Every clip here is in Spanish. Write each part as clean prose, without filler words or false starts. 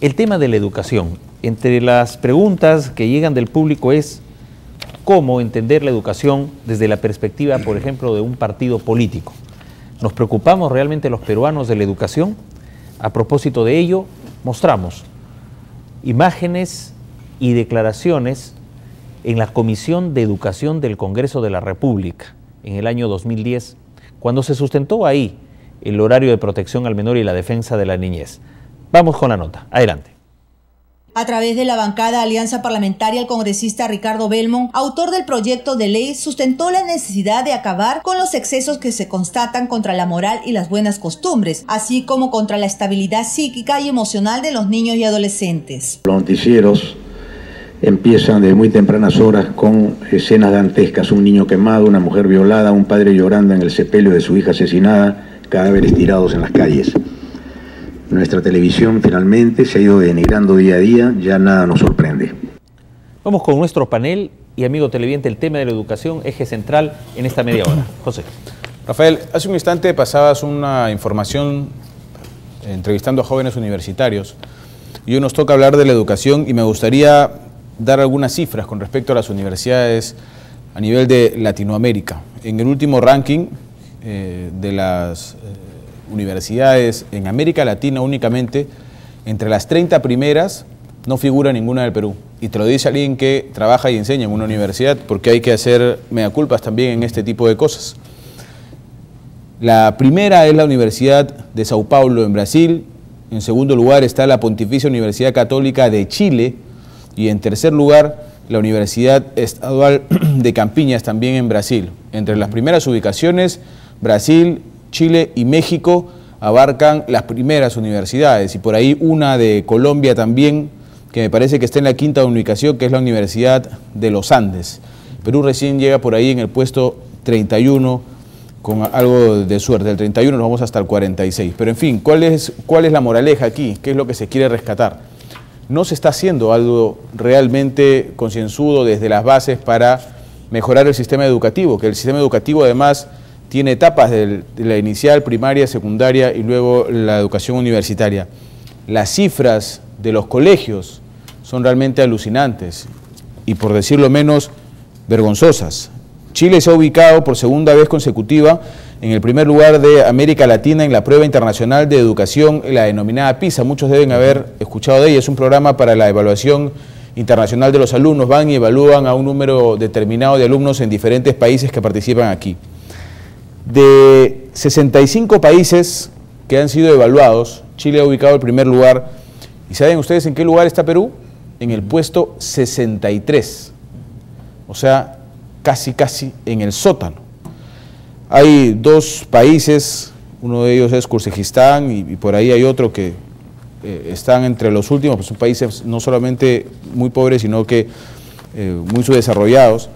El tema de la educación. Entre las preguntas que llegan del público es cómo entender la educación desde la perspectiva, por ejemplo, de un partido político. ¿Nos preocupamos realmente los peruanos de la educación? A propósito de ello, mostramos imágenes y declaraciones en la Comisión de Educación del Congreso de la República en el año 2010, cuando se sustentó ahí el horario de protección al menor y la defensa de la niñez. Vamos con la nota. Adelante. A través de la bancada Alianza Parlamentaria, el congresista Ricardo Belmont, autor del proyecto de ley, sustentó la necesidad de acabar con los excesos que se constatan contra la moral y las buenas costumbres, así como contra la estabilidad psíquica y emocional de los niños y adolescentes. Los noticieros empiezan de muy tempranas horas con escenas dantescas: un niño quemado, una mujer violada, un padre llorando en el sepelio de su hija asesinada, cadáveres tirados en las calles. Nuestra televisión finalmente se ha ido denigrando día a día, ya nada nos sorprende. Vamos con nuestro panel y amigo televidente, el tema de la educación, eje central en esta media hora. José. Rafael, hace un instante pasabas una información entrevistando a jóvenes universitarios y hoy nos toca hablar de la educación y me gustaría dar algunas cifras con respecto a las universidades a nivel de Latinoamérica. En el último ranking de las universidades en América Latina únicamente, entre las 30 primeras no figura ninguna del Perú. Y te lo dice alguien que trabaja y enseña en una universidad, porque hay que hacer mea culpas también en este tipo de cosas. La primera es la Universidad de Sao Paulo en Brasil, en segundo lugar está la Pontificia Universidad Católica de Chile y en tercer lugar la Universidad Estadual de Campiñas también en Brasil. Entre las primeras ubicaciones, Brasil, Chile y México abarcan las primeras universidades y por ahí una de Colombia también, que me parece que está en la quinta ubicación, que es la Universidad de los Andes. Perú recién llega por ahí en el puesto 31 con algo de suerte. Del 31 nos vamos hasta el 46. Pero en fin, ¿cuál es la moraleja aquí? ¿Qué es lo que se quiere rescatar? No se está haciendo algo realmente concienzudo desde las bases para mejorar el sistema educativo, que el sistema educativo además tiene etapas de la inicial, primaria, secundaria y luego la educación universitaria. Las cifras de los colegios son realmente alucinantes y, por decirlo menos, vergonzosas. Chile se ha ubicado por segunda vez consecutiva en el primer lugar de América Latina en la prueba internacional de educación, la denominada PISA. Muchos deben haber escuchado de ella. Es un programa para la evaluación internacional de los alumnos. Van y evalúan a un número determinado de alumnos en diferentes países que participan aquí. De 65 países que han sido evaluados, Chile ha ubicado el primer lugar. ¿Y saben ustedes en qué lugar está Perú? En el puesto 63. O sea, casi en el sótano. Hay dos países, uno de ellos es Kirguistán y por ahí hay otro que están entre los últimos, pues son países no solamente muy pobres, sino que muy subdesarrollados.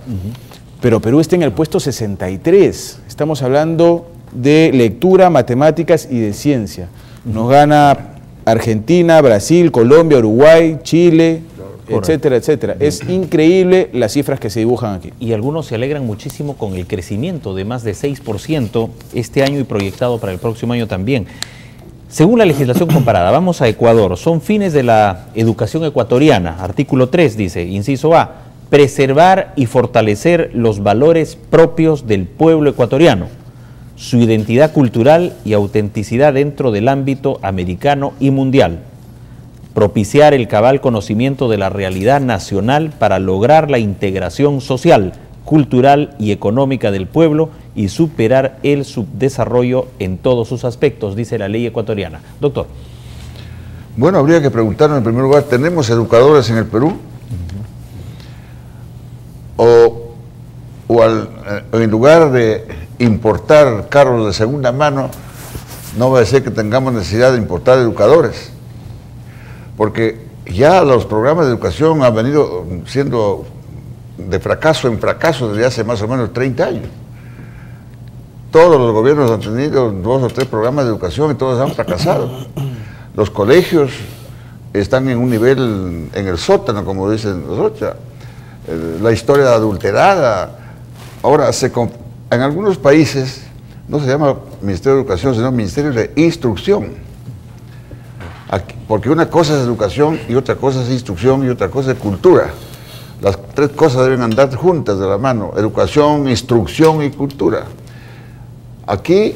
Pero Perú está en el puesto 63. Estamos hablando de lectura, matemáticas y de ciencia. Nos gana Argentina, Brasil, Colombia, Uruguay, Chile, etcétera, etcétera. Es increíble las cifras que se dibujan aquí. Y algunos se alegran muchísimo con el crecimiento de más de 6% este año y proyectado para el próximo año también. Según la legislación comparada, vamos a Ecuador, son fines de la educación ecuatoriana. Artículo 3 dice, inciso A, preservar y fortalecer los valores propios del pueblo ecuatoriano, su identidad cultural y autenticidad dentro del ámbito americano y mundial, propiciar el cabal conocimiento de la realidad nacional para lograr la integración social, cultural y económica del pueblo y superar el subdesarrollo en todos sus aspectos, dice la ley ecuatoriana. Doctor. Bueno, habría que preguntarnos en primer lugar, ¿tenemos educadores en el Perú? En lugar de importar carros de segunda mano, no va a ser que tengamos necesidad de importar educadores, porque ya los programas de educación han venido siendo de fracaso en fracaso desde hace más o menos 30 años. Todos los gobiernos han tenido 2 o 3 programas de educación y todos han fracasado. Los colegios están en un nivel, en el sótano, como dicen los otros. La historia adulterada. Ahora, en algunos países no se llama Ministerio de Educación, sino Ministerio de Instrucción. Porque una cosa es educación y otra cosa es instrucción y otra cosa es cultura. Las tres cosas deben andar juntas de la mano: educación, instrucción y cultura. Aquí,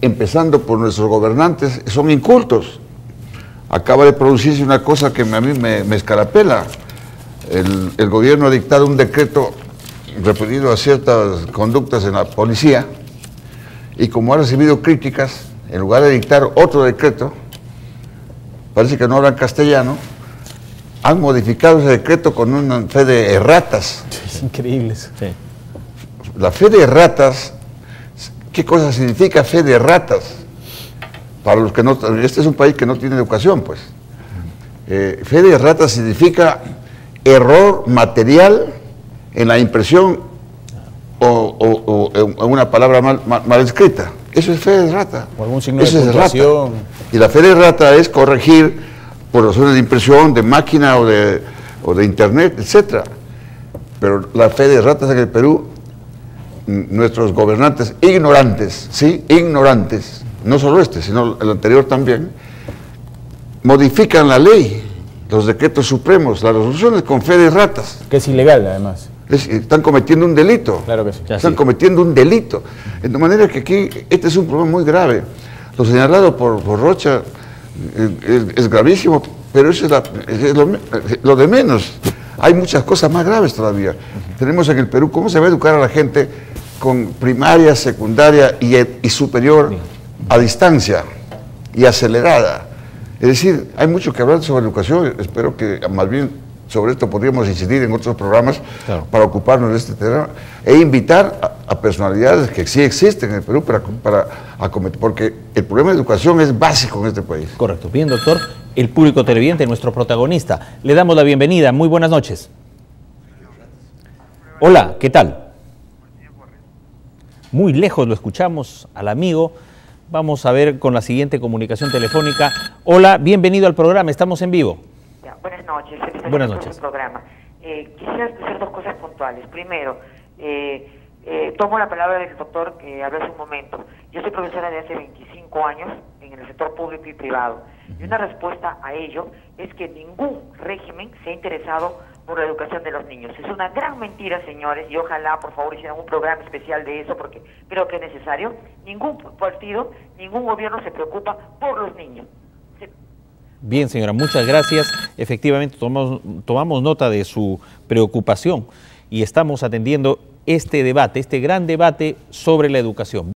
empezando por nuestros gobernantes, son incultos. Acaba de producirse una cosa que a mí me escarapela. El gobierno ha dictado un decreto referido a ciertas conductas en la policía, y como ha recibido críticas, en lugar de dictar otro decreto, parece que no hablan castellano, han modificado ese decreto con una fe de erratas. Es increíble eso. Sí. La fe de erratas, ¿qué cosa significa fe de ratas? Para los que no, este es un país que no tiene educación, pues. Fe de ratas significa error material en la impresión o una palabra mal escrita. Eso es fe de rata. O algún signo Eso de es puntuación. rata. Y la fe de rata es corregir por razones de impresión, de máquina o de internet, etc. Pero la fe de ratas en el Perú, nuestros gobernantes ignorantes, ¿sí? Ignorantes, no solo este, sino el anterior también, modifican la ley, los decretos supremos, las resoluciones con fe de ratas. Que es ilegal, además. Están cometiendo un delito. Claro que sí. Están cometiendo un delito. De manera que aquí este es un problema muy grave. Lo señalado por Rocha es gravísimo, pero eso es lo de menos. Hay muchas cosas más graves todavía. Tenemos en el Perú, ¿cómo se va a educar a la gente con primaria, secundaria y superior a distancia y acelerada? Es decir, hay mucho que hablar sobre educación. Espero que más bien sobre esto podríamos incidir en otros programas, claro, para ocuparnos de este tema e invitar a personalidades que sí existen en el Perú para acometer, porque el problema de educación es básico en este país. Correcto. Bien, doctor, el público televidente, nuestro protagonista, le damos la bienvenida. Muy buenas noches. Hola, ¿qué tal? Muy lejos lo escuchamos al amigo. Vamos a ver con la siguiente comunicación telefónica. Hola, bienvenido al programa, estamos en vivo. Buenas noches. Buenas noches. Programa. Quisiera hacer dos cosas puntuales. Primero, tomo la palabra del doctor que habló hace un momento. Yo soy profesora de hace 25 años en el sector público y privado. Y una respuesta a ello es que ningún régimen se ha interesado por la educación de los niños. Es una gran mentira, señores, y ojalá, por favor, hicieran un programa especial de eso, porque creo que es necesario. Ningún partido, ningún gobierno se preocupa por los niños. Bien, señora, muchas gracias. Efectivamente, tomamos nota de su preocupación y estamos atendiendo este debate, este gran debate sobre la educación.